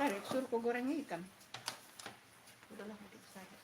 apa? Suruh kau goreng ikan. Udahlah, adik saya.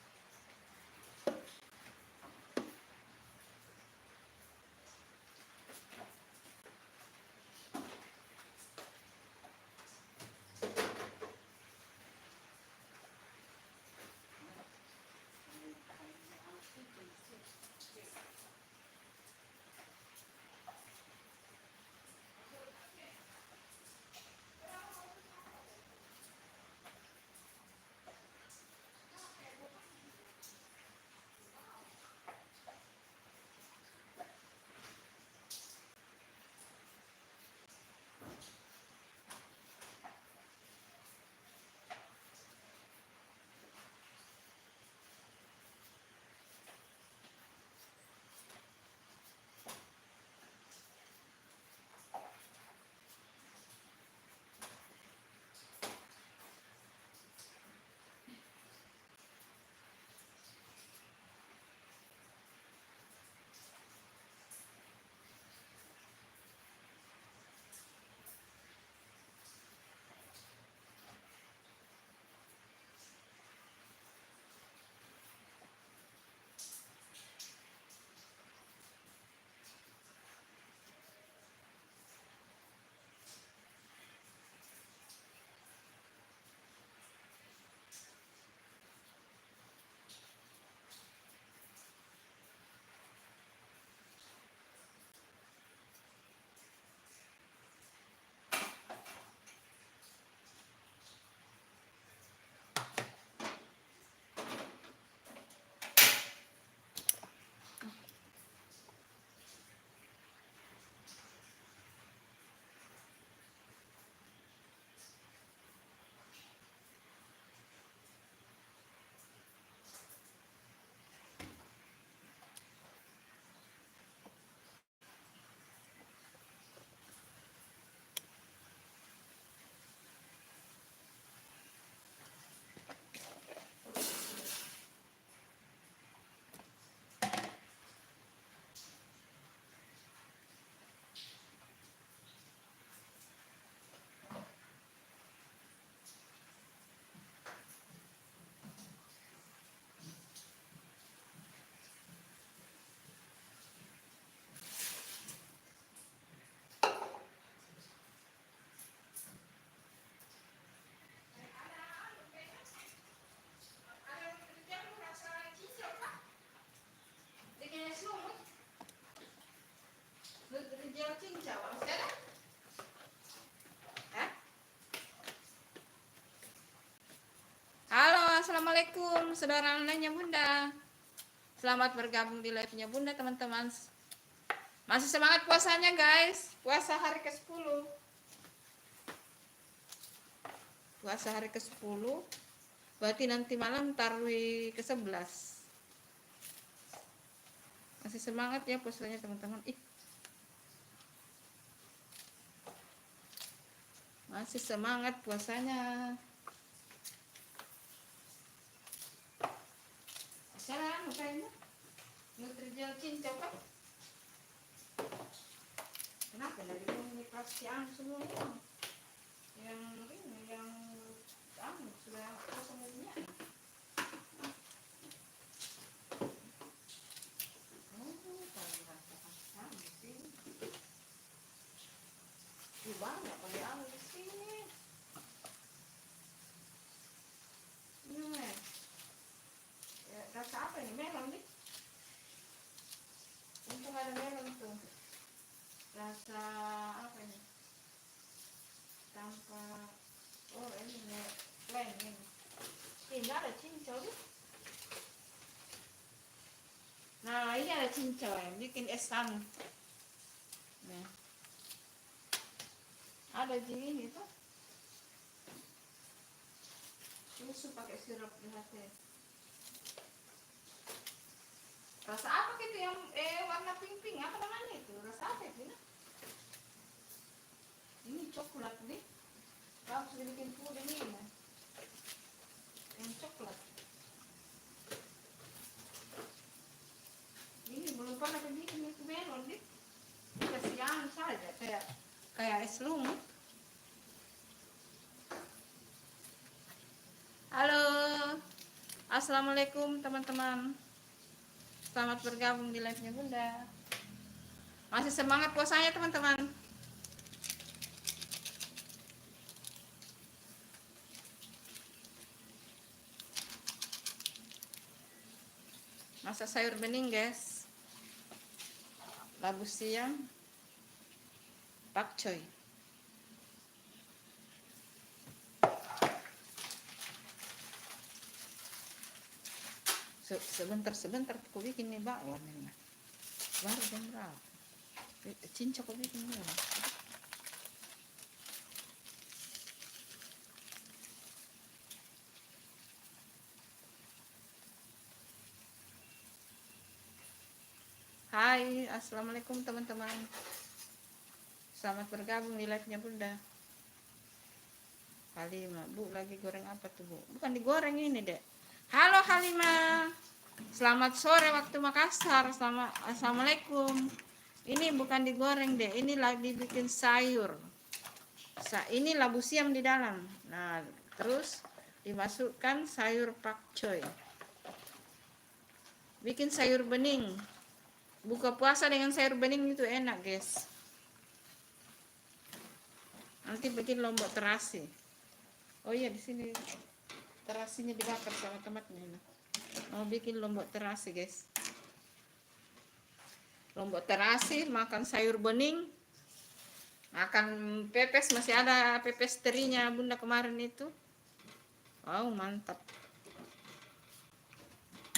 Halo, assalamualaikum saudara online-nya Bunda. Selamat bergabung di live-nya Bunda teman-teman. Masih semangat puasanya guys. Puasa hari ke-10. Puasa hari ke-10. Berarti nanti malam tarawih ke-11. Masih semangat ya puasanya teman-teman. Masih semangat puasanya. Salam, makanya Nutrijel cincau kan? Kenapa dari ini pasti semua yang sudah semuanya. Banyak pada di sini. Rasa apa ini? Melon nih. Untung ada melon tuh. Rasa apa ini? Tanpa ini plain ini. Ini ada cincau nih. Nah ini ada cincau ya, bikin es anu. Nah. Ada gini tuh. Susu pakai sirup di hati. Rasa apa gitu yang warna pink-pink? Apa namanya itu? Rasa apa itu? Ini coklat nih. Kalau sudah bikin puding ini. Yang coklat. Ini belum pernah bikin itu melon nih. Kasihan saja kayak es lumut. assalamualaikum teman-teman. Selamat bergabung di live-nya Bunda. Masih semangat puasanya teman-teman. Masak sayur bening guys. Labu siam, pakcoy. Sebentar aku bikin nih bakwan ini. Baru jam berapa? Cincok aku bikin dulu. Hai, assalamualaikum teman-teman. Selamat bergabung di live-nya Bunda. Halimah, Bu lagi goreng apa tuh Bu? Bukan digoreng ini dek. Halo Halimah. Selamat sore waktu Makassar. Assalamualaikum. Ini bukan digoreng deh, ini lagi bikin sayur. Ini labu siam di dalam. Nah, terus dimasukkan sayur pakcoy. Bikin sayur bening. Buka puasa dengan sayur bening itu enak, guys. Nanti bikin lombok terasi. Oh iya, di sini terasinya dibakar sama tomatnya. Mau bikin lombok terasi, guys. Lombok terasi, makan sayur bening, makan pepes, masih ada pepes terinya Bunda kemarin itu. Wow, mantap.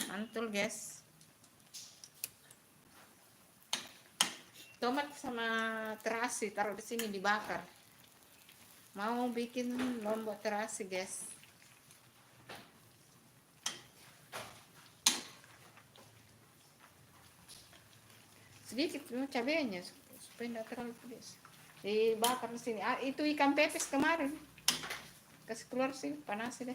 Mantul, guys. Tomat sama terasi taruh di sini dibakar. Mau bikin lombok terasi, guys. Sedikit cabenya supaya tidak terlalu pedas. Dibakar di sini. Itu ikan pepes kemarin. Kasih keluar sih, panas deh.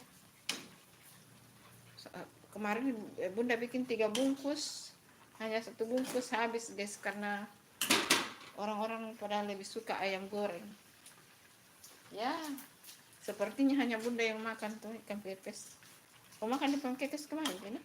Kemarin Bunda bikin 3 bungkus, hanya 1 bungkus habis, guys, karena orang-orang pada lebih suka ayam goreng. Ya, sepertinya hanya Bunda yang makan tuh ikan pepes. Kau makan ikan pepes kemarin, kan?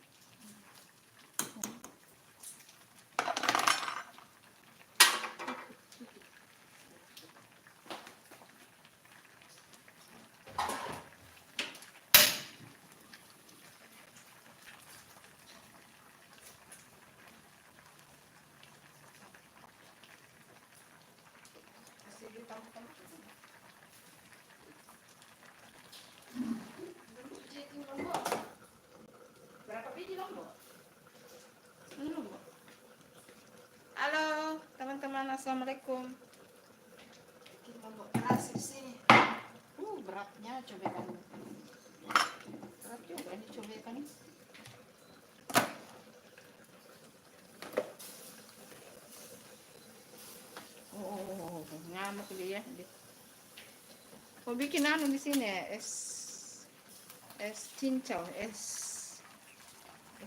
Berapa biji lombok? Halo teman-teman, assalamualaikum. Bikin lombok terasi di sini. Beratnya cobekan. Berat juga ini cobekan. Oh, ngamuk dia. Mau bikin anu di sini ya, es cincau, es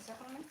apa namanya?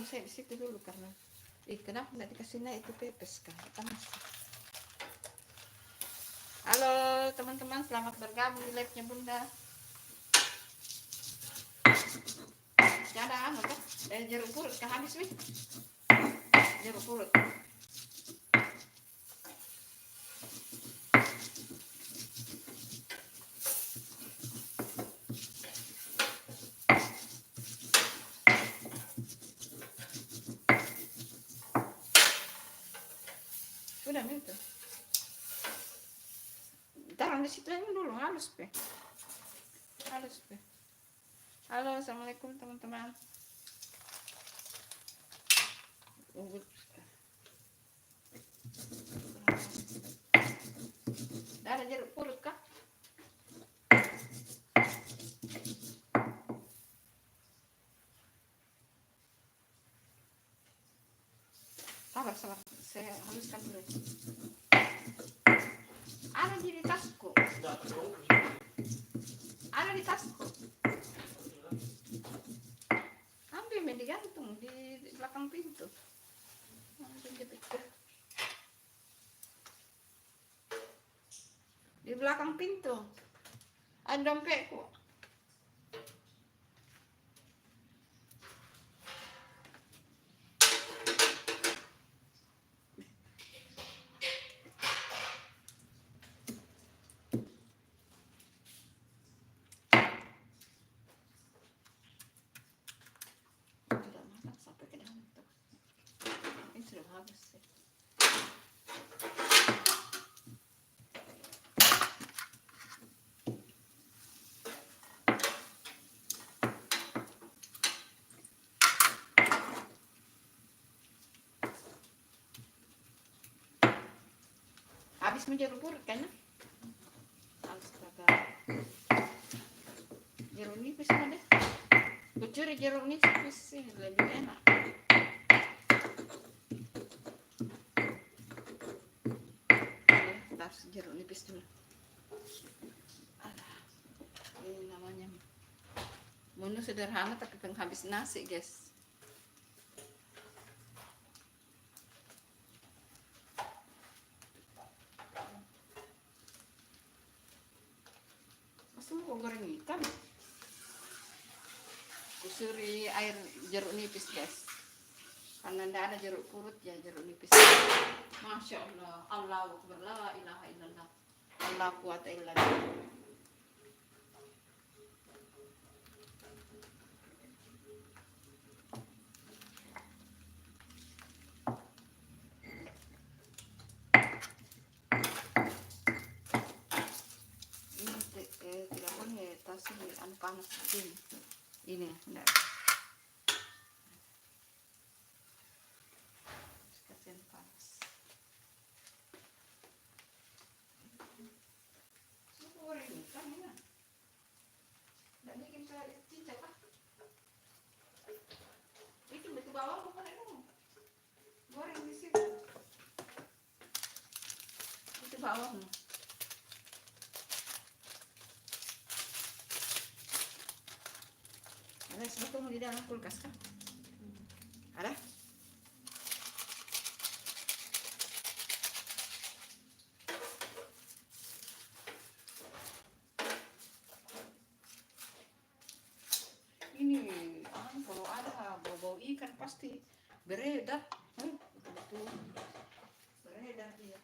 taruh saya di situ dulu karena kenapa nggak dikasih naik itu pepes kan panas. Halo teman-teman, selamat bergabung di live-nya Bunda. Ada anu kan? Jeruk purut kan habis nih. Jeruk purut. Sudah itu. Taruh di situ dulu, halus pe. Halus pe. Halo, assalamualaikum teman-teman. Ada jeruk purut kah? Sabar, saya haluskan dulu. Ada di tasku. Ada di tasku. Ambil digantung di belakang pintu. Di belakang pintu. Ada dompetku. Habis jeruk purut kan? Astaga. Jeruk nipis mana? Kucuri jeruk nipis sih lebih enak. Taruh jeruk nipis dulu. Alah, ini namanya menu sederhana tapi penghabis nasi guys. Mau goreng ikan, kusuri air jeruk nipis guys, karena tidak ada jeruk purut ya jeruk nipis. Masya Allah, Allahu Akbar, la ilaha illallah, la quwata illa billah. Tidak boleh tasnya anu panas ini enggak. Kasihan panas. Goreng ikan ya. Enggak bikin cincang ah. Itu betul bawang bukan itu. Goreng di situ. Itu bawang. Ada sebetulnya di dalam kulkas kan? Ada? Ini kalau ada bau-bau ikan pasti beredar. Betul. Beredar dia.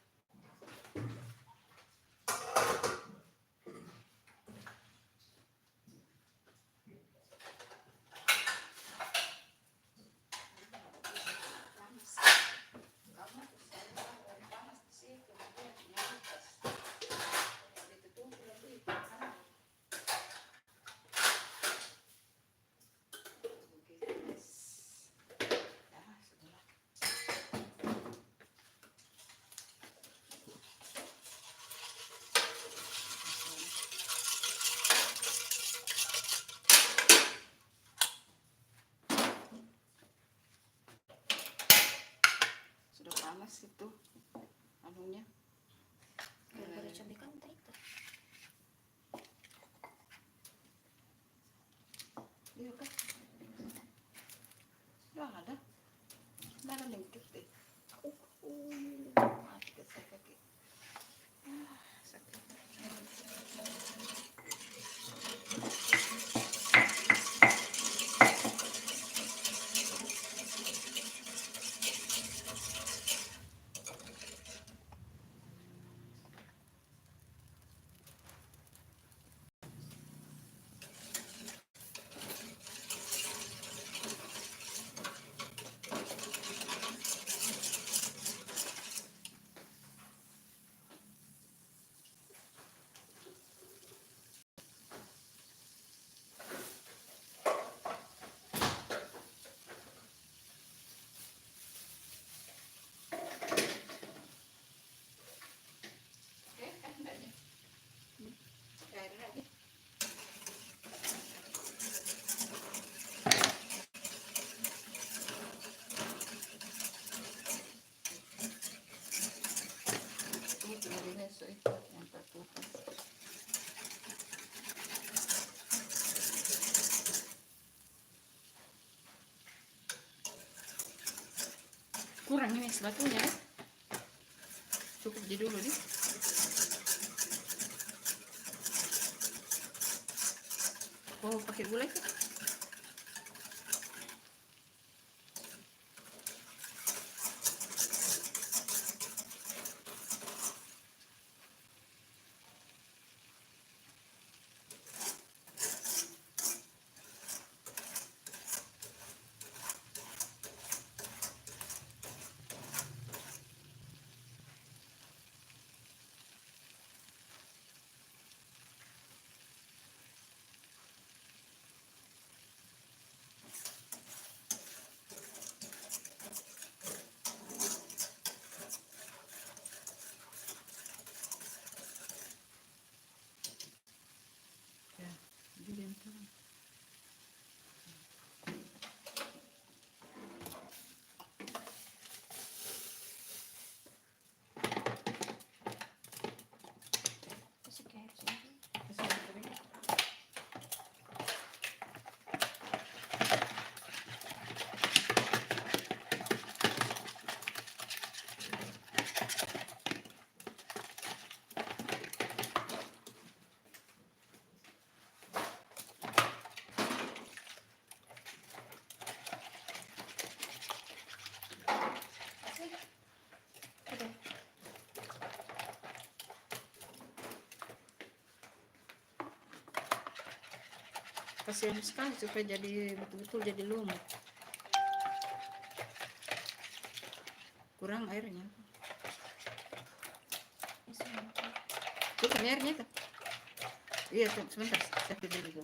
air lagi. Itu dari besok itu yang terkupas. Kurang ini sebatunya, cukup aja dulu nih. Oh, pakai gulai kan? Ya, dilempar. Kasihan sekali supaya jadi betul-betul jadi lumut. Kurang airnya. Cukup airnya tuh. Iya tuh, sebentar. Saya dulu.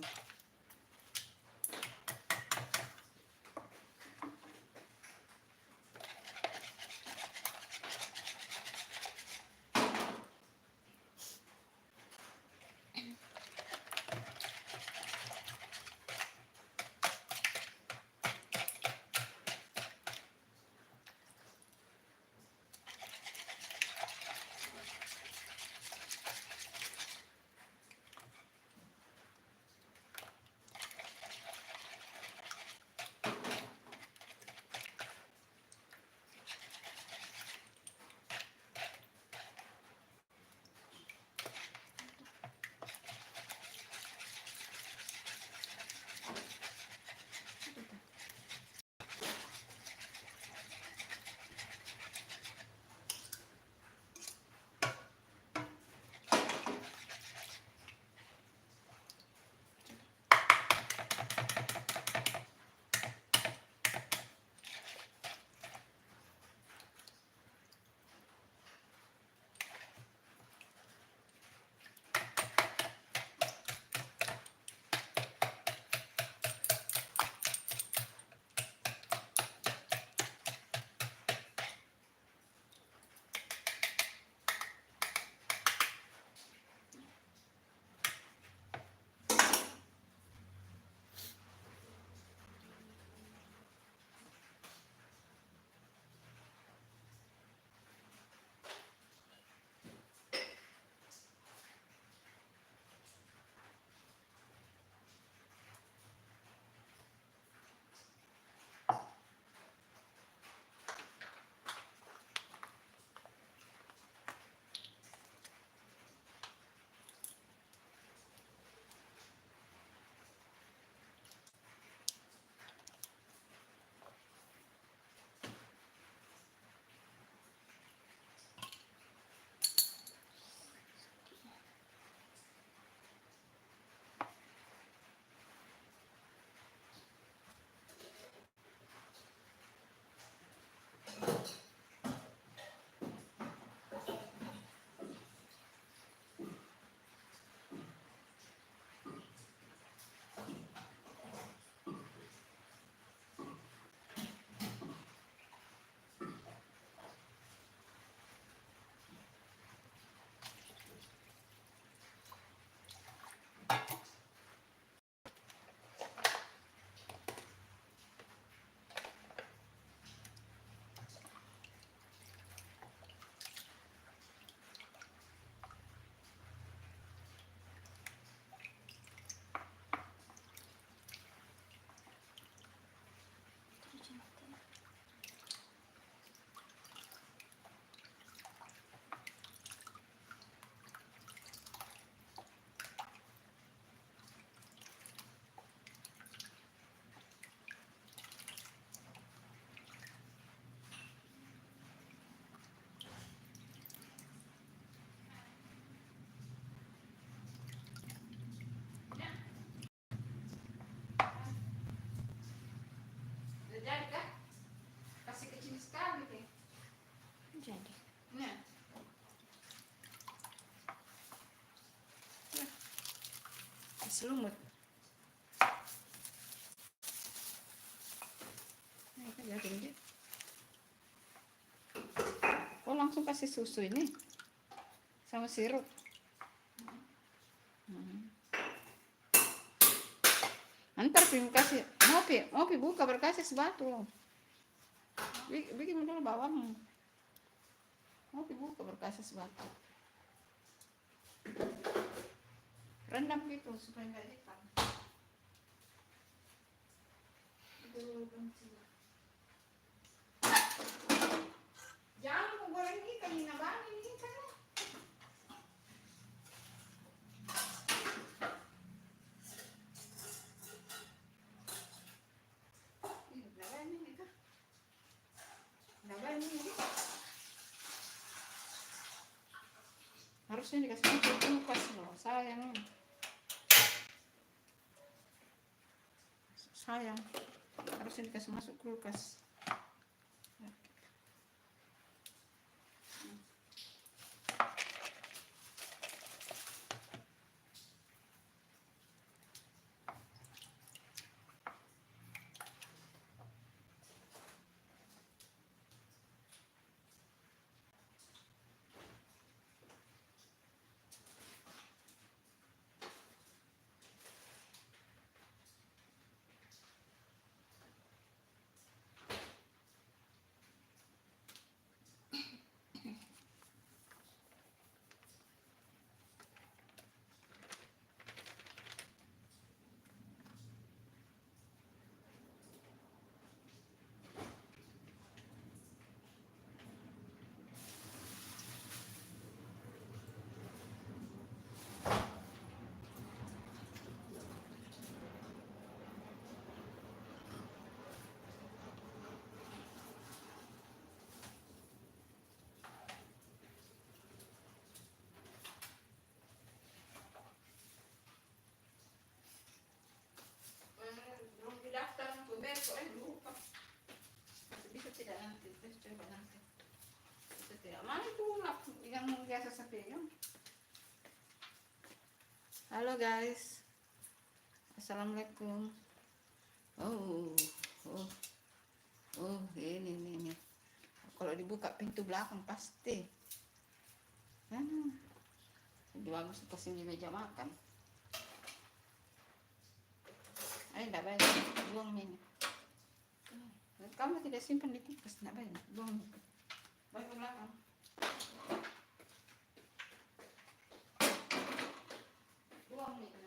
jadi kah? Kasih kecil sekali deh. Jadi. Nah. Selumut. Nah, itu jadi ini. Oh, langsung kasih susu ini sama sirup. Antar Pim kasih mau pi buka berkasih sebatu. Bikin dulu bawang. Mau pi buka berkasih sebatu. Rendam gitu supaya nggak hitam. Jangan kau goreng ikan ini nabani ini kan. Ini nabani ini kan. Nabani ini. Harusnya dikasih masuk kulkas loh, sayang. Sayang. Harusnya dikasih masuk kulkas. Belum didaftar untuk besok lupa. Bisa tidak nanti, terus coba nanti. Bisa tidak. Mana itu yang biasa saya pegang? Halo guys, assalamualaikum. Oh, oh, oh, ini. Kalau dibuka pintu belakang pasti. Lebih bagus kasih di meja makan. Ayo, tidak banyak, buang ini. Kamu tidak simpan di kulkas, tidak banyak, buang. Baik ke belakang. Buang ini.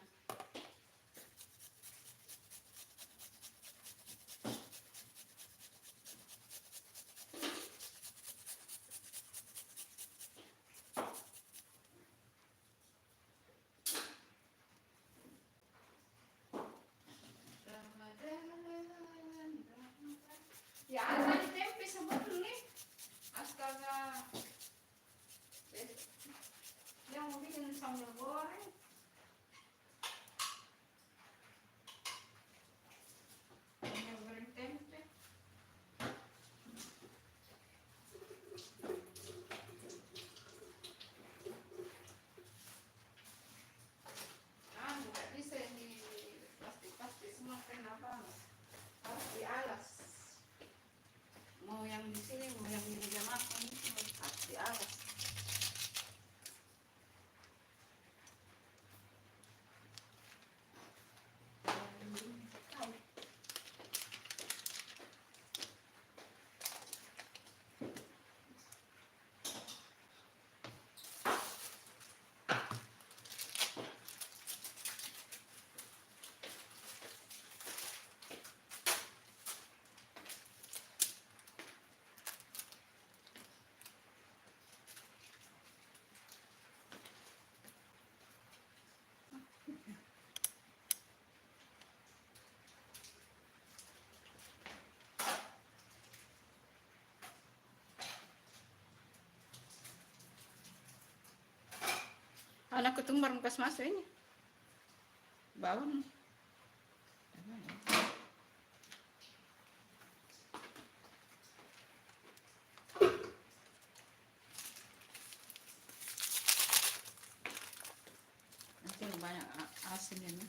Ya ada di tempe sebelum nih. Astaga. Yang mau bikin sambal goreng. Yang goreng tempe. Nggak bisa ini plastik semua kenapa? Harus dialas. Mau yang di sini, mau yang di meja makan, harus dialas. Anak ketumbar bekas masuk ini. Bawang. banyak asin ini.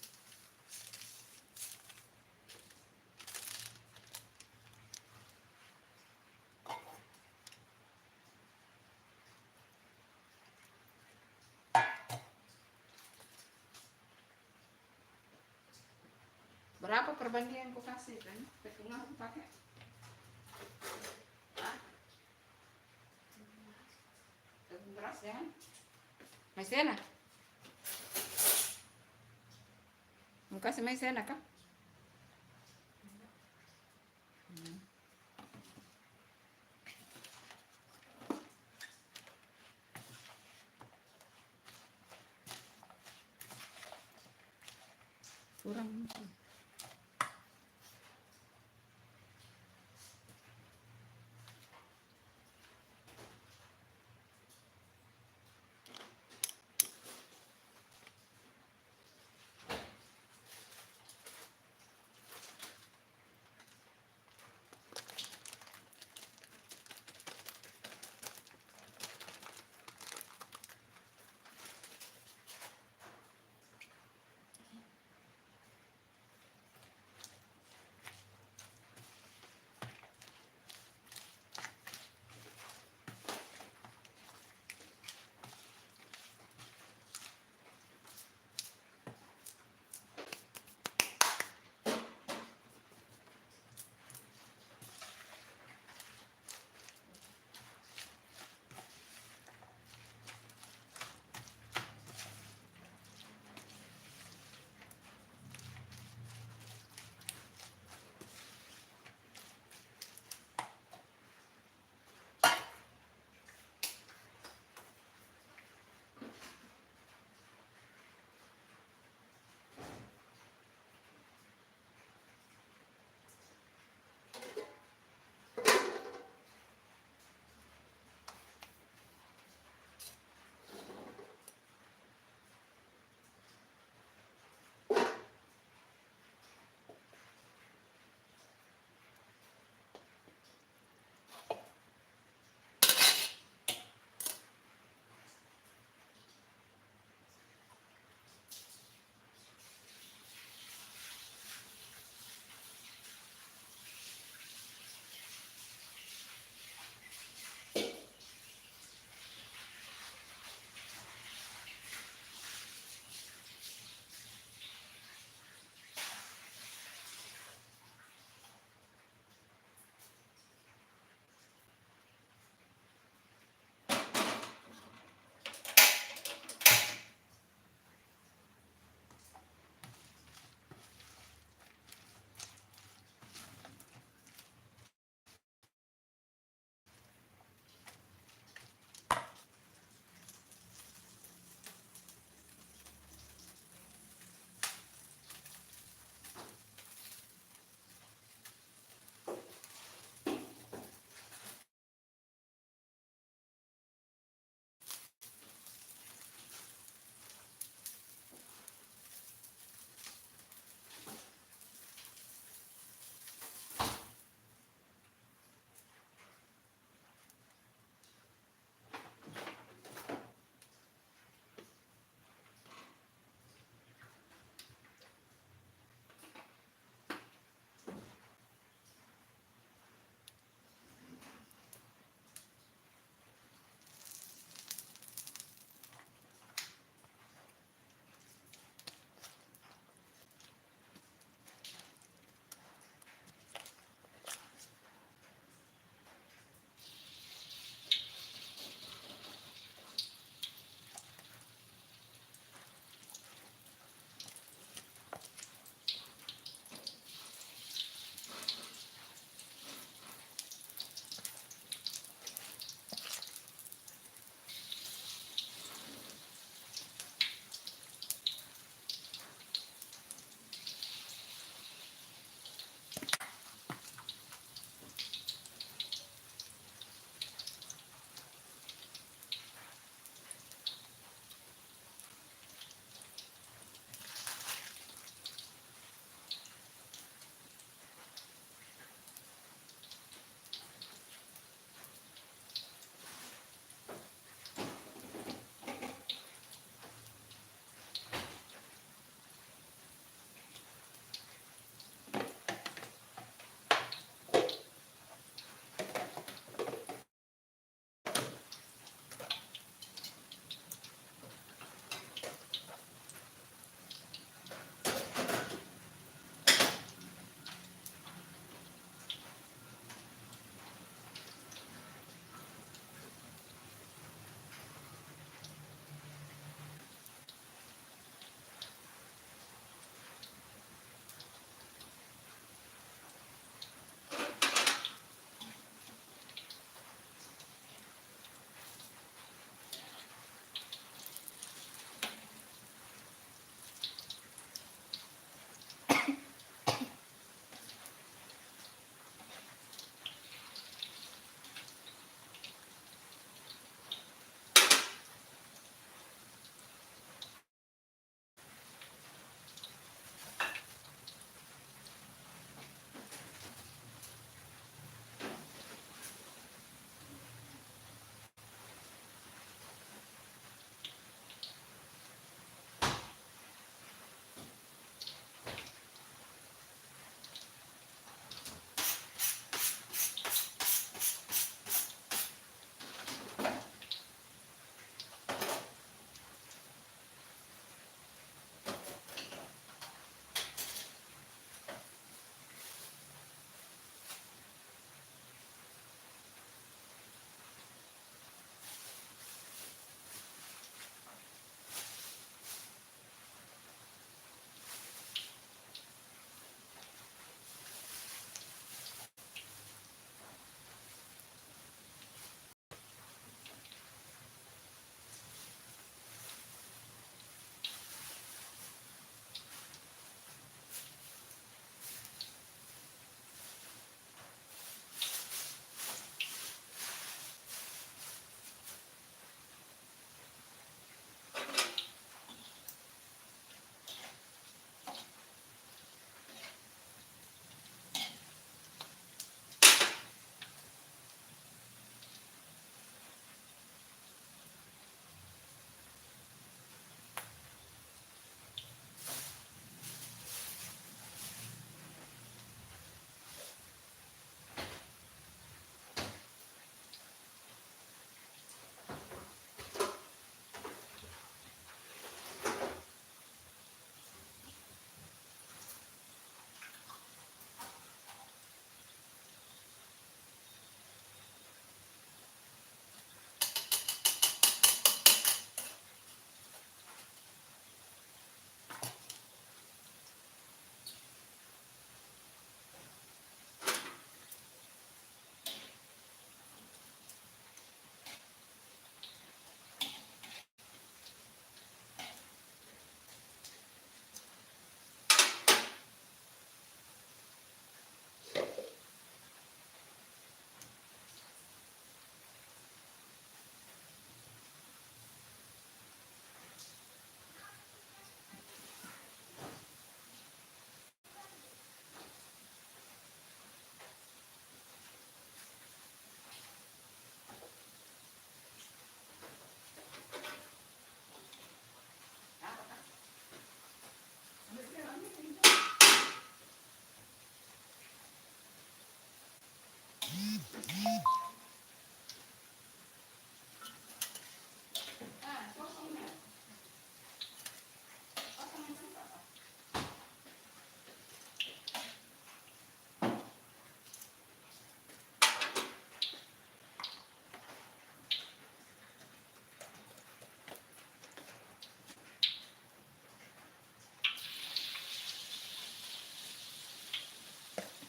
Berapa perbandingan ku kasih kan? Tengah aku pakai. Tepung beras ya kan? Maizena. Mau kasih maizena kah? Kurang.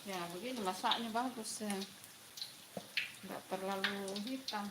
Ya begini masaknya bagus ya, nggak terlalu hitam.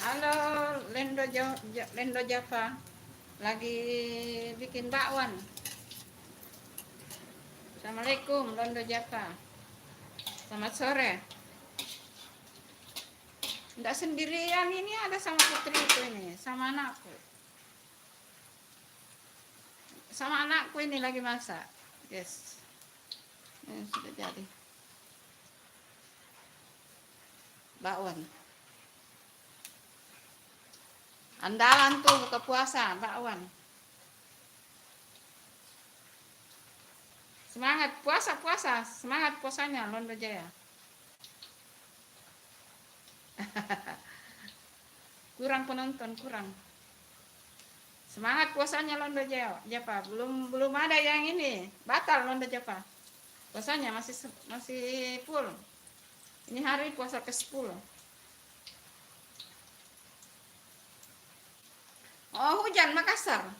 Halo Lendo Java, lagi bikin bakwan. Assalamualaikum Lendo Java, selamat sore. Nggak sendirian, ini ada sama putriku ini, sama anakku. Sama anakku ini lagi masak. Yes, ini sudah jadi bakwan. Andalan tuh buka puasa, bakwan. Semangat puasa, semangat puasanya Londo Jaya. Kurang penonton, kurang. Semangat puasanya Londo Jaya. Belum ada yang ini, batal Londo Java. Puasanya masih full. Ini hari puasa ke-10. Oh, hujan Makassar.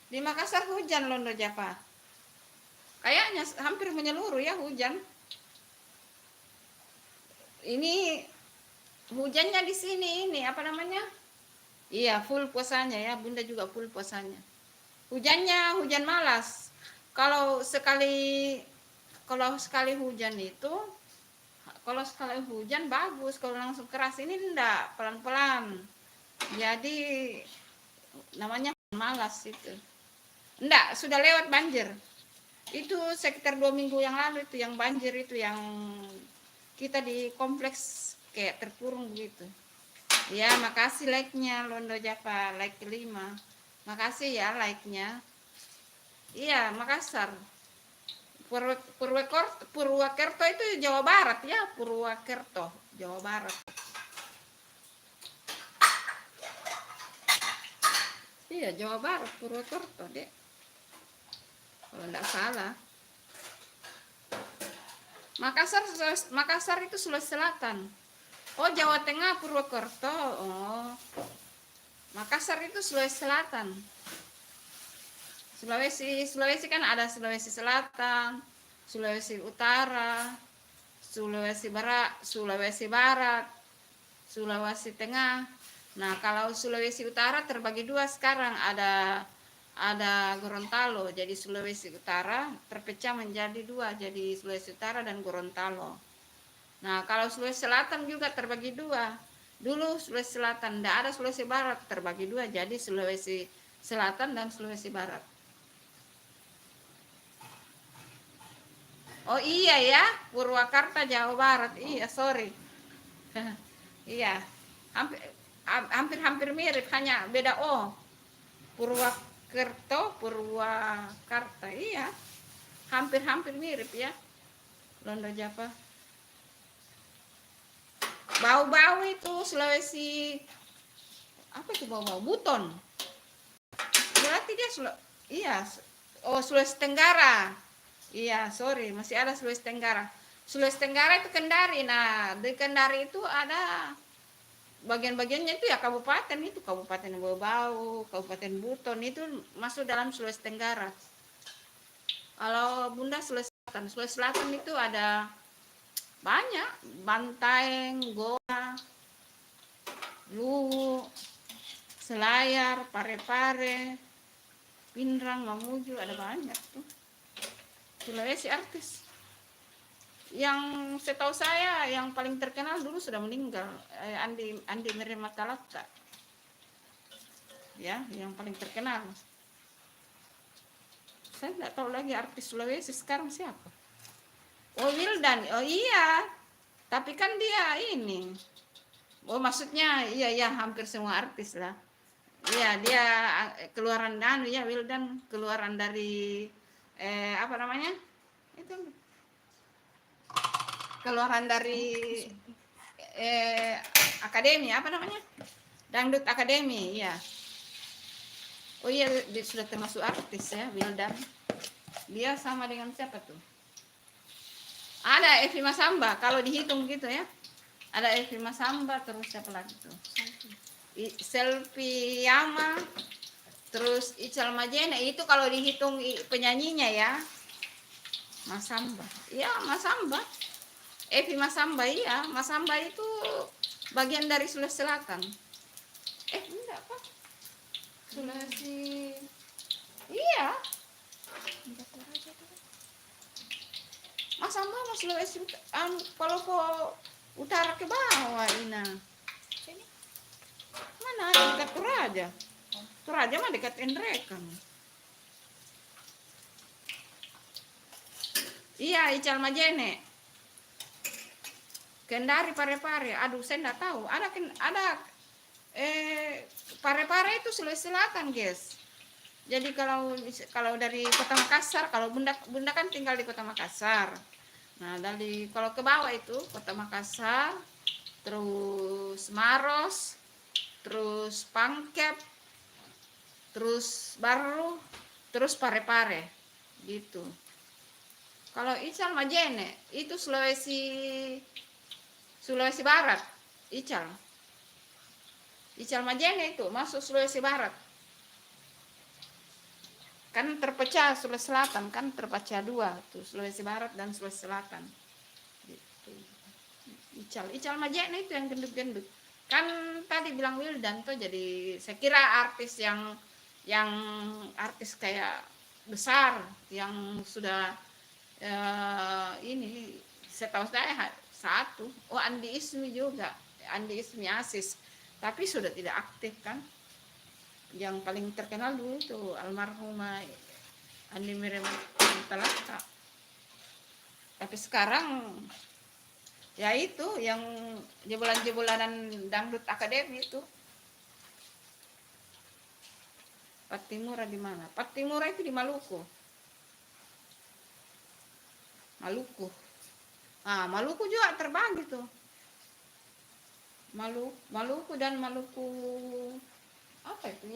Di Makassar hujan Londo Java. Kayaknya hampir menyeluruh ya hujan. Ini hujannya di sini ini apa namanya? Iya, full puasanya ya. Bunda juga full puasanya. Hujannya hujan malas. Kalau sekali hujan itu, kalau sekali hujan bagus, kalau langsung keras ini enggak, pelan-pelan. Jadi namanya malas itu. Enggak, sudah lewat banjir. Itu sekitar 2 minggu yang lalu itu yang banjir itu yang kita di kompleks kayak terkurung gitu. Ya, makasih like-nya Londo Java, like 5. Makasih ya like-nya. Iya, Makassar. Purwakerto itu Jawa Barat ya, Purwakerto, Jawa Barat. Iya, Jawa Barat, Purwakerto, Dek. Kalau enggak salah. Makassar itu Sulawesi Selatan. Oh, Jawa Tengah, Purwokerto. Oh. Makassar itu Sulawesi Selatan. Sulawesi kan ada Sulawesi Selatan, Sulawesi Utara, Sulawesi Barat, Sulawesi Tengah. Nah, kalau Sulawesi Utara terbagi 2 sekarang, ada Gorontalo. Jadi Sulawesi Utara terpecah menjadi 2, jadi Sulawesi Utara dan Gorontalo. Nah, kalau Sulawesi Selatan juga terbagi 2. Dulu Sulawesi Selatan, tidak ada Sulawesi Barat, terbagi 2, jadi Sulawesi Selatan dan Sulawesi Barat. Oh iya ya, Purwakarta Jawa Barat. Iya, sorry. Iya, hampir mirip, hanya beda O. Purwakarta, Purwakarta. Iya, hampir mirip ya. Londo Java. Bau-bau itu Sulawesi, apa itu bau-bau? Buton. Berarti dia iya. Oh, Sulawesi Tenggara. Iya, sorry, masih ada Sulawesi Tenggara. Sulawesi Tenggara itu Kendari. Nah, di Kendari itu ada bagian-bagiannya itu ya kabupaten itu, Kabupaten Bau-Bau, Kabupaten Buton itu masuk dalam Sulawesi Tenggara. Kalau Bunda Sulawesi Selatan itu ada banyak, Bantaeng, Goa, Luwu, Selayar, Parepare, Pindrang, Mamuju, ada banyak tuh. Sulawesi artis. Yang setahu saya yang paling terkenal dulu sudah meninggal, Andi Merimatalata. ya, yang paling terkenal. Saya tidak tahu lagi artis Sulawesi sekarang siapa. Oh, Wildan. Oh iya, tapi kan dia ini. Oh, maksudnya iya hampir semua artis lah. Iya, dia keluaran ya, Wildan keluaran dari apa namanya? Itu keluaran dari akademi, apa namanya? Dangdut Akademi, iya. Oh iya, dia sudah termasuk artis ya, Wildan. Dia sama dengan siapa tuh? Ada Evi Masamba, kalau dihitung gitu ya. Ada Evi Masamba, terus siapa lagi tuh? Selfie Yama, terus Ical Majene. Itu kalau dihitung penyanyinya ya. Masamba. Iya, Masamba. Evi Masamba, iya. Masamba itu bagian dari Sulawesi Selatan. Enggak apa? Sulawesi. Iya. Masamba mas Sulawesi kalau ke utara ke bawah Ina. Mana dekat Toraja. Toraja mah dekat Endrekan. Iya, Ical Majene. Kendari Parepare. Aduh, saya enggak tahu. Ada Parepare itu Sulawesi Selatan, guys. Jadi kalau dari Kota Makassar, kalau Bunda kan tinggal di Kota Makassar. Nah, kalau ke bawah itu Kota Makassar, terus Maros, terus Pangkep, terus Baru, terus Parepare gitu. Kalau Ical Majene itu Sulawesi Barat. Ical Majene itu masuk Sulawesi Barat. Kan terpecah Sulawesi Selatan, kan terpecah dua tuh, Sulawesi Barat dan Sulawesi Selatan gitu. Ical Majene itu yang gendut-gendut. Kan tadi bilang Wildan tuh, jadi saya kira artis yang artis kayak besar yang sudah ini saya tahu saya satu. Oh, Andi Ismi juga, Andi Ismi Asis, tapi sudah tidak aktif kan. Yang paling terkenal dulu itu almarhumah Andi Miriam Talaka. Tapi sekarang ya itu yang jebolan-jebolanan Dangdut Akademi itu. Patimura di mana? Patimura itu di Maluku. Maluku juga terbagi tuh. Maluku dan Maluku apa itu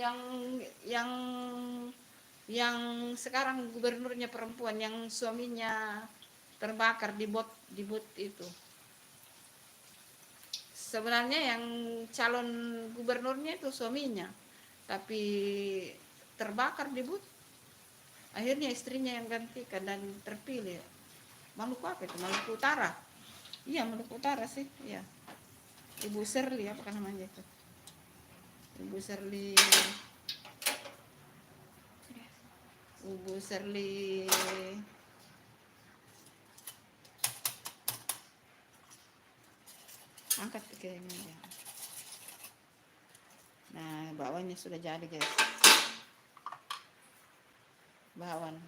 yang sekarang gubernurnya perempuan yang suaminya terbakar di bot itu. Sebenarnya yang calon gubernurnya itu suaminya, tapi terbakar di bot. Akhirnya istrinya yang gantikan dan terpilih. Maluku apa itu? Maluku Utara. Iya, Maluku Utara sih, iya. Ibu Serli apa namanya itu? Ibu Serli angkat ke meja. Nah, bakwannya sudah jadi, guys. Bakwan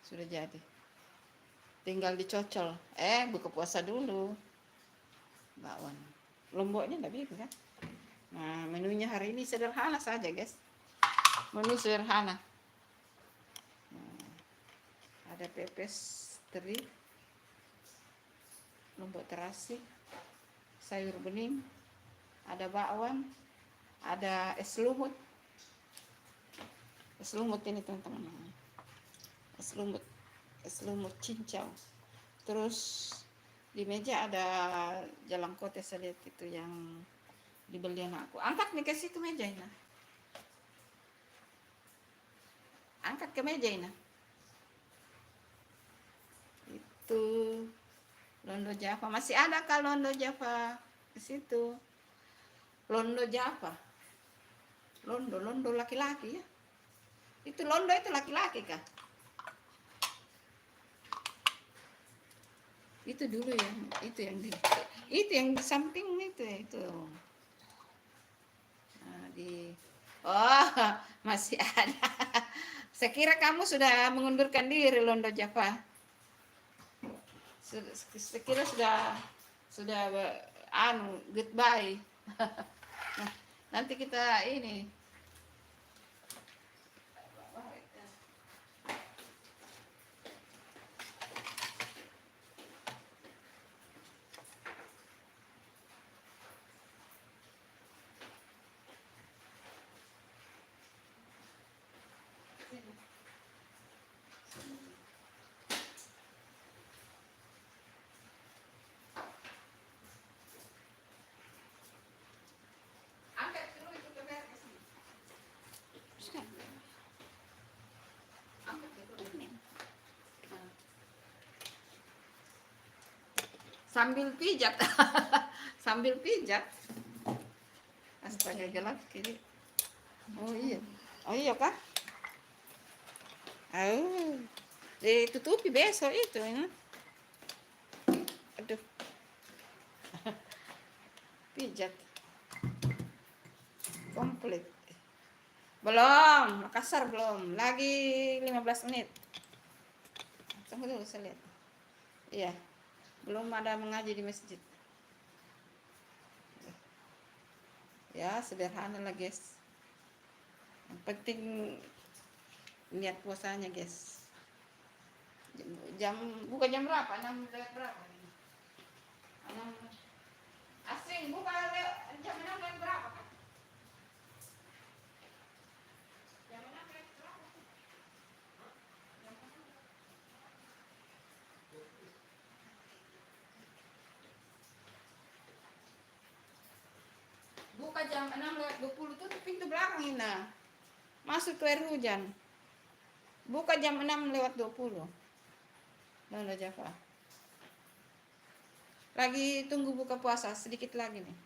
sudah jadi. Tinggal dicocol. Buka puasa dulu. Bakwan. Lomboknya enggak bikin kan? Nah, menunya hari ini sederhana saja, guys. Menu sederhana. Ada pepes teri, lombok terasi, sayur bening, ada bakwan, ada es lumut. Es lumut ini teman-teman. Es lumut cincau. Terus di meja ada jalangkote saya lihat itu yang dibeli anakku. Angkat nih ke situ meja ini. Angkat ke meja ini. Itu londo Java. Masih ada kah londo Java di situ? Londo Java. Londo laki-laki ya. Itu londo itu laki-laki kah? Itu dulu ya, itu yang di samping itu ya, itu. Nah, Oh, masih ada. Saya kira kamu sudah mengundurkan diri, Londo Java. Saya kira sudah goodbye. Nah, nanti kita ini. Angkat dulu itu ke atas. Sudah. Angkat dulu. Nah, sambil pijat. Sambil pijat. Astaga, gelap kiri. Oh iya. Oh iya kah? Oh. Ditutupi besok itu ya. Aduh, pijat. Komplit. Belum, Makassar belum. Lagi 15 menit. Tunggu dulu saya lihat. Iya. Belum ada mengaji di masjid. Ya, sederhana lah, guys. Yang penting niat puasanya, guys. Buka jam berapa? 6 lewat berapa ini? 6. Asing buka jam 6 lewat berapa kan? Jam 6 lewat berapa? Buka jam 6 lewat 20, tutup pintu belakang ini. Masuk ke air hujan. Buka jam 6 lewat 20. Nona Java. Lagi tunggu buka puasa sedikit lagi nih.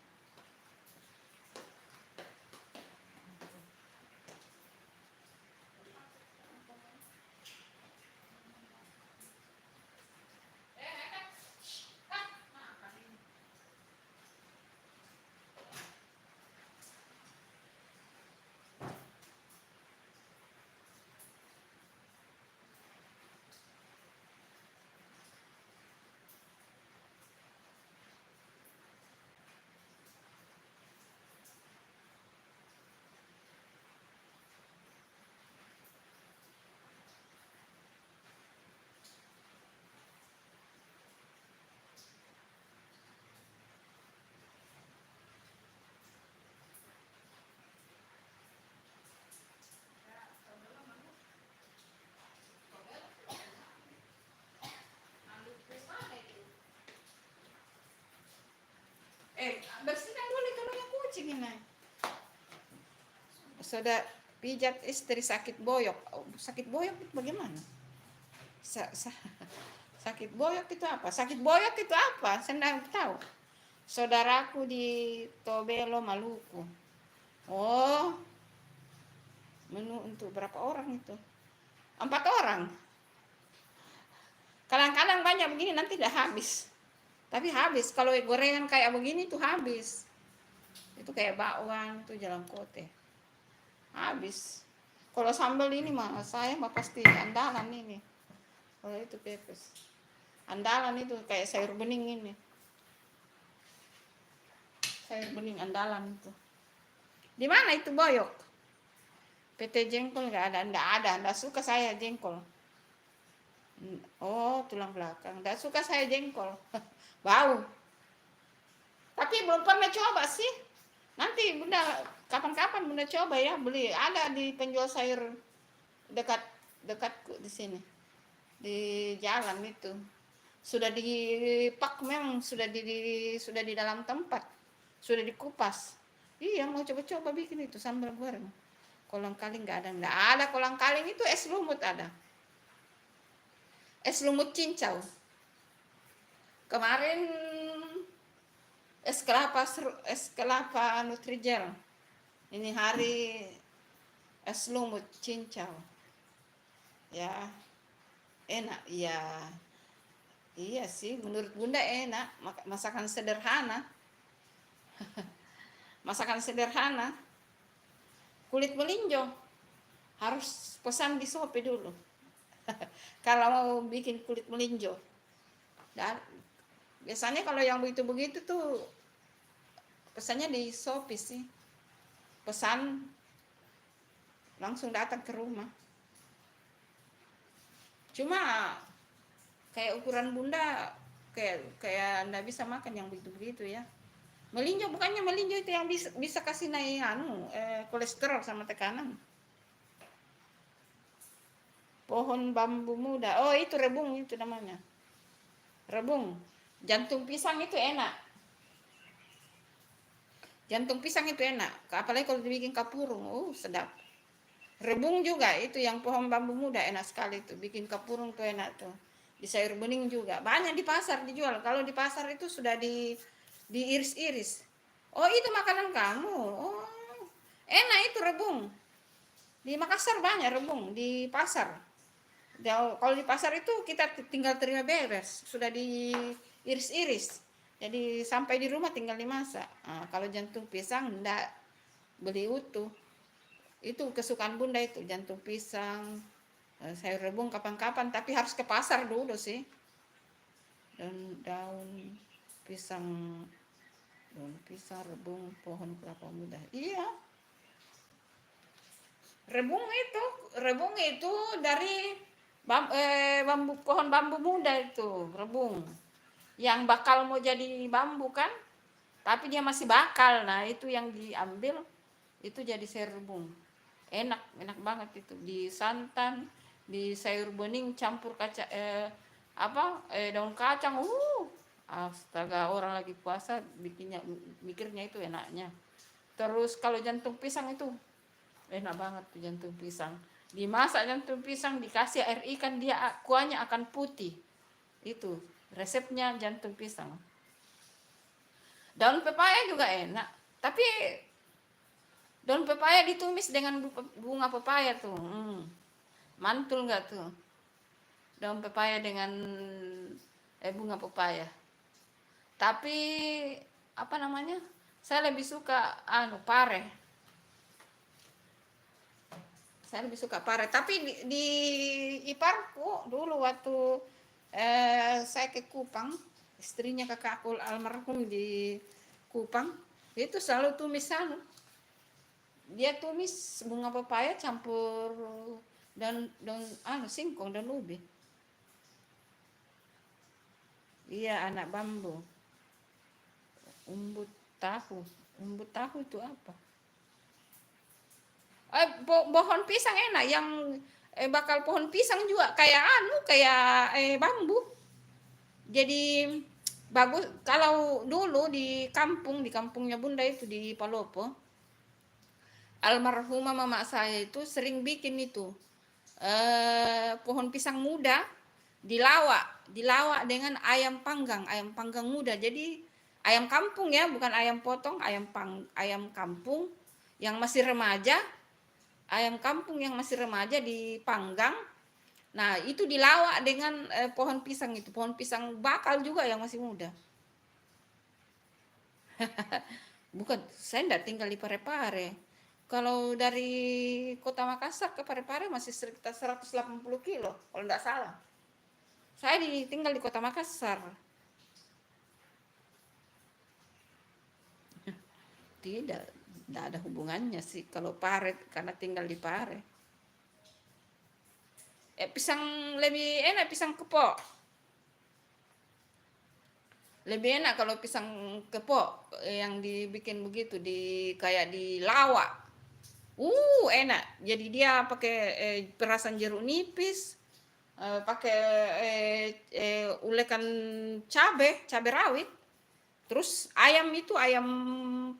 Bersihkan dulu kalau kucing ini. Sudah pijat istri sakit boyok. Oh, sakit boyok itu bagaimana? Sakit boyok itu apa? Sakit boyok itu apa? Saya tidak tahu. Saudaraku di Tobelo, Maluku. Oh, menu untuk berapa orang itu? 4 orang. Kadang-kadang banyak begini nanti tidak habis. Tapi habis. Kalau gorengan kayak begini tuh habis. Itu kayak bakwan tuh jalan kote. Habis. Kalau sambal ini mah saya mah pasti andalan ini. Kalau itu pepes. Andalan itu kayak sayur bening ini. Sayur bening andalan itu. Di mana itu boyok? PT jengkol nggak ada, nggak suka saya jengkol. Oh, tulang belakang. Nggak suka saya jengkol. Bau. Tapi belum pernah coba sih. Nanti Bunda kapan-kapan Bunda coba ya beli. Ada di penjual sayur dekatku di sini. Di jalan itu. Sudah dipak memang sudah di dalam tempat. Sudah dikupas. Iya, mau coba-coba bikin itu sambal goreng. Kolang kaling nggak ada kolang kaling, itu es lumut ada. Es lumut cincau. Kemarin es kelapa Nutrijel. Ini hari es lumut cincau. Ya, enak ya. Iya sih, menurut Bunda enak. Masakan sederhana. Masakan sederhana. kulit melinjo harus pesan di Shopee dulu. Kalau mau bikin kulit melinjo. Dan biasanya kalau yang begitu-begitu tuh pesannya di Shopee sih. Pesan langsung datang ke rumah. Cuma kayak ukuran bunda kayak ndak bisa makan yang begitu-begitu ya. Melinjo bukannya melinjo itu yang bisa kasih naik kolesterol sama tekanan. Pohon bambu muda. Oh, itu rebung itu namanya. Rebung. Jantung pisang itu enak. Jantung pisang itu enak. Apalagi kalau dibikin kapurung. Sedap. Rebung juga itu yang pohon bambu muda enak sekali tuh. Bikin kapurung tuh enak tuh. Di sayur bening juga. Banyak di pasar dijual. Kalau di pasar itu sudah diiris-iris. Oh, itu makanan kamu. Oh, enak itu rebung. Di Makassar banyak rebung di pasar. Kalau di pasar itu kita tinggal terima beres, sudah diiris-iris. Jadi sampai di rumah tinggal dimasak. Nah, kalau jantung pisang enggak, beli utuh. Itu kesukaan bunda itu, jantung pisang, sayur rebung kapan-kapan, tapi harus ke pasar dulu sih. Dan daun pisang rebung, pohon kelapa muda. Iya. Rebung itu dari pohon bambu muda itu, rebung. Yang bakal mau jadi bambu kan, tapi dia masih bakal. Nah, itu yang diambil, itu jadi sayur rebung. Enak banget itu. Di santan, di sayur bening campur daun kacang. Astaga, orang lagi puasa mikirnya itu enaknya. Terus kalau jantung pisang itu enak banget tuh jantung pisang. Dimasak jantung pisang, dikasih air ikan, dia kuahnya akan putih. Itu resepnya jantung pisang. Daun pepaya juga enak, tapi daun pepaya ditumis dengan bunga pepaya tuh. Mantul nggak tuh? Daun pepaya dengan bunga pepaya. Tapi apa namanya? Saya lebih suka pare. Saya lebih suka pare, tapi di iparku dulu waktu saya ke Kupang, istrinya kakakku almarhum di Kupang, itu selalu tumis dia tumis bunga pepaya campur dan singkong dan ubi. Iya, anak bambu. Umbut tahu itu apa? Pohon pisang enak, yang bakal pohon pisang juga kayak bambu. Jadi bagus. Kalau dulu di kampungnya bunda itu di Palopo, almarhumah mama saya itu sering bikin itu pohon pisang muda dilawak dengan ayam panggang muda. Jadi ayam kampung ya, bukan ayam potong, ayam kampung yang masih remaja. Ayam kampung yang masih remaja dipanggang. Nah, itu dilawak dengan pohon pisang itu. Pohon pisang bakal juga yang masih muda. Bukan, saya enggak tinggal di Parepare. Kalau dari Kota Makassar ke Parepare masih sekitar 180 kilo, kalau enggak salah. Saya tinggal di Kota Makassar. Tidak ada hubungannya sih kalau Pare, karena tinggal di Pare. Pisang lebih enak pisang kepok. Lebih enak kalau pisang kepok yang dibikin begitu, kayak dilawak. Enak. Jadi dia pakai perasan jeruk nipis, pakai ulekan cabai rawit. Terus ayam itu ayam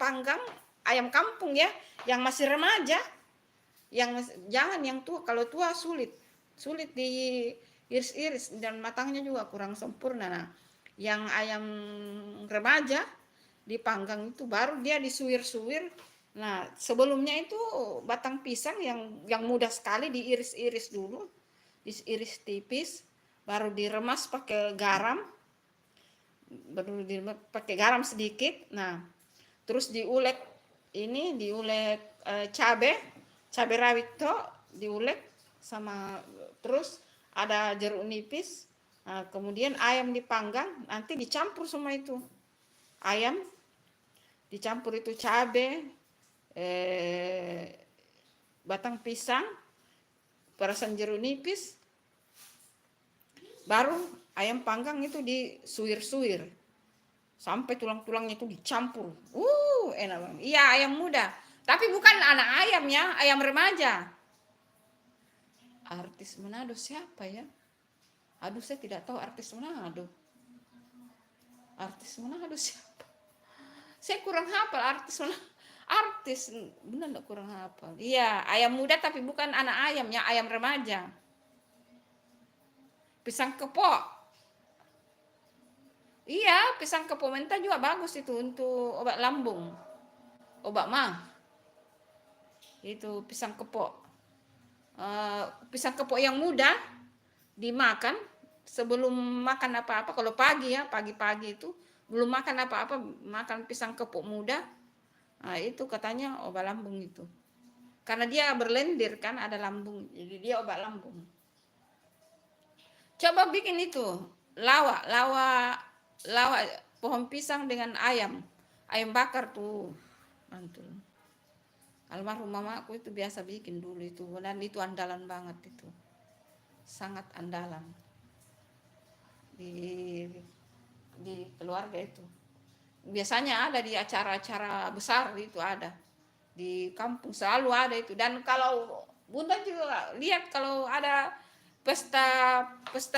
panggang, ayam kampung ya, yang masih remaja. Jangan yang tua, kalau tua sulit diiris-iris dan matangnya juga kurang sempurna. Nah, yang ayam remaja dipanggang itu baru dia disuir-suir. Nah, sebelumnya itu batang pisang yang mudah sekali diiris-iris dulu, diiris tipis, baru diremas pakai garam, sedikit. Nah, terus diulek cabai cabai rawit toh diulek sama, terus ada jeruk nipis. Nah, kemudian ayam dipanggang, nanti dicampur semua itu. Ayam dicampur itu cabai, batang pisang, perasan jeruk nipis, baru ayam panggang itu disuir-suir sampai tulang-tulangnya itu dicampur. Enak banget. Iya, ayam muda. Tapi bukan anak ayam ya, ayam remaja. Artis Manado siapa ya? Aduh, saya tidak tahu artis Manado. Artis Manado siapa? Saya kurang hafal artis Manado. Artis, benar enggak, kurang hafal. Iya, ayam muda tapi bukan anak ayam ya, ayam remaja. Pisang kepok. Iya, pisang kepok mentah juga bagus itu untuk obat lambung. Obat mah. Itu pisang kepok. Pisang kepok yang muda dimakan sebelum makan apa-apa. Kalau pagi ya, pagi-pagi itu belum makan apa-apa, makan pisang kepok muda. Nah, itu katanya obat lambung itu. Karena dia berlendir kan, ada lambung. Jadi dia obat lambung. Coba bikin itu, lawak pohon pisang dengan ayam bakar tuh, mantul. Almarhum mamaku itu biasa bikin dulu itu, dan itu andalan banget itu, sangat andalan di keluarga itu. Biasanya ada di acara-acara besar itu, ada di kampung selalu ada itu. Dan kalau Bunda juga lihat kalau ada pesta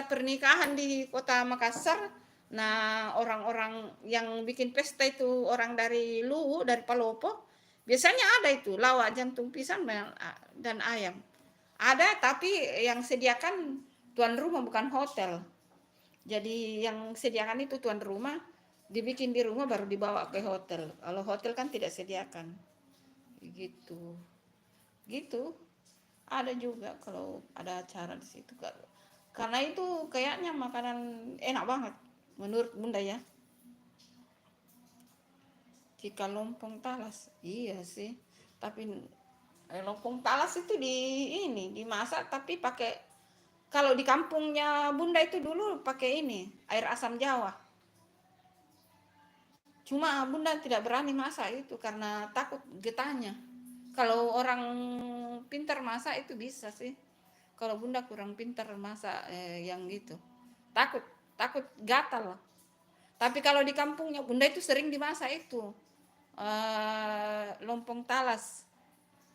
pernikahan di kota Makassar, nah orang-orang yang bikin pesta itu orang dari Luwu, dari Palopo, biasanya ada itu lawak jantung pisang dan ayam. Ada, tapi yang sediakan tuan rumah, bukan hotel. Jadi yang sediakan itu tuan rumah, dibikin di rumah baru dibawa ke hotel. Kalau hotel kan tidak sediakan. Gitu. Ada juga kalau ada acara di situ. Karena itu kayaknya makanan enak banget menurut Bunda ya. Jika lompong talas, iya sih. Tapi lompong talas itu dimasak tapi pakai, kalau di kampungnya Bunda itu dulu pakai ini, air asam Jawa. Cuma Bunda tidak berani masak itu karena takut getahnya. Kalau orang pintar masak itu bisa sih. Kalau Bunda kurang pintar masak yang gitu. Takut gatal. Tapi kalau di kampungnya Bunda itu sering dimasak itu lompong talas.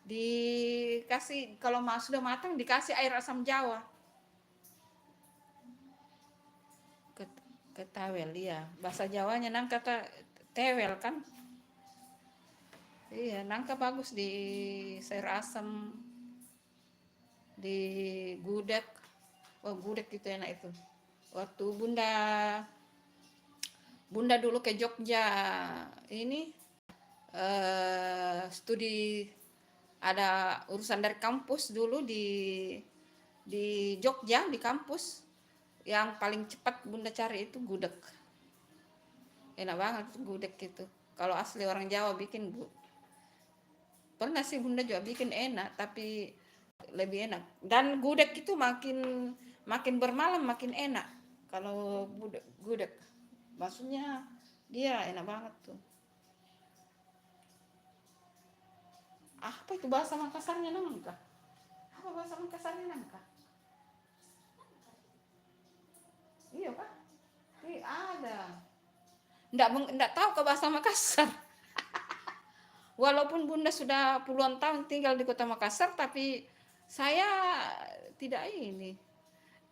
Dikasih, kalau sudah matang dikasih air asam Jawa. Ketawel, iya. Bahasa Jawanya nangka tewel kan. Iya, nangka bagus di sayur asam, di gudeg. Gudeg itu enak itu. Waktu Bunda dulu ke Jogja, ini studi, ada urusan dari kampus dulu di Jogja, di kampus. Yang paling cepat Bunda cari itu gudeg. Enak banget gudeg itu. Kalau asli orang Jawa bikin, pernah sih Bunda juga bikin enak, tapi lebih enak. Dan gudeg itu makin bermalam makin enak. Kalau gudeg, maksudnya dia enak banget tuh. Apa itu bahasa Makassarnya nangka? Apa bahasa Makassarnya nangka? Iya Pak? Iya ada. Nggak tahu ke bahasa Makassar. Walaupun Bunda sudah puluhan tahun tinggal di kota Makassar, tapi saya tidak ini.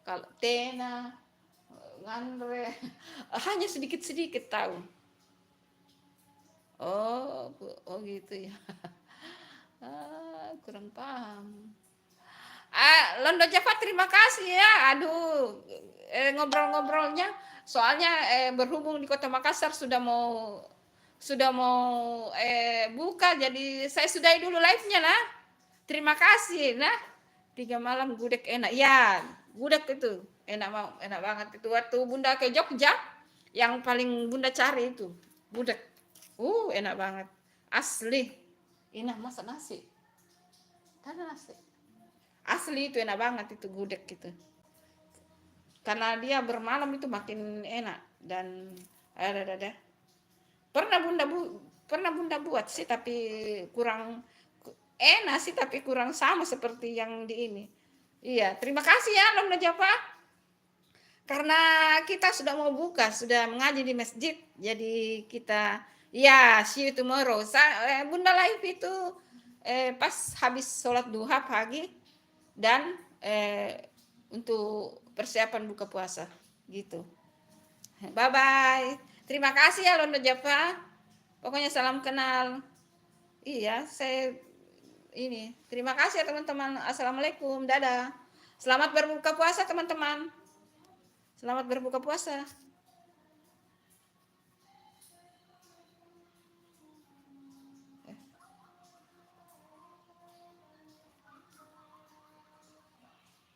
Kalau Tena, Ngandre, hanya sedikit-sedikit tahu. Oh gitu ya. Kurang paham. Londo Java, terima kasih ya. Aduh, ngobrol-ngobrolnya. Soalnya berhubung di kota Makassar sudah mau buka, jadi saya sudahi dulu live-nya nah. Terima kasih nah. 3 malam gudeg enak. Ya, gudeg itu enak banget itu. Waktu Bunda ke Jogja, yang paling Bunda cari itu gudeg. Enak banget. Asli. Enak masak nasi. Ada nasi. Asli itu enak banget itu gudeg gitu. Karena dia bermalam itu makin enak dan ada. Pernah bunda buat sih tapi kurang enak sih tapi kurang sama seperti yang di ini. Iya, terima kasih ya Nona Japa. Karena kita sudah mau buka, sudah mengaji di masjid. Jadi kita ya see you tomorrow. Bunda live itu pas habis sholat duha pagi dan untuk persiapan buka puasa gitu. Bye bye. Terima kasih ya Londo Java. Pokoknya salam kenal. Iya, saya ini. Terima kasih ya teman-teman. Assalamualaikum. Dadah. Selamat berbuka puasa teman-teman. Selamat berbuka puasa.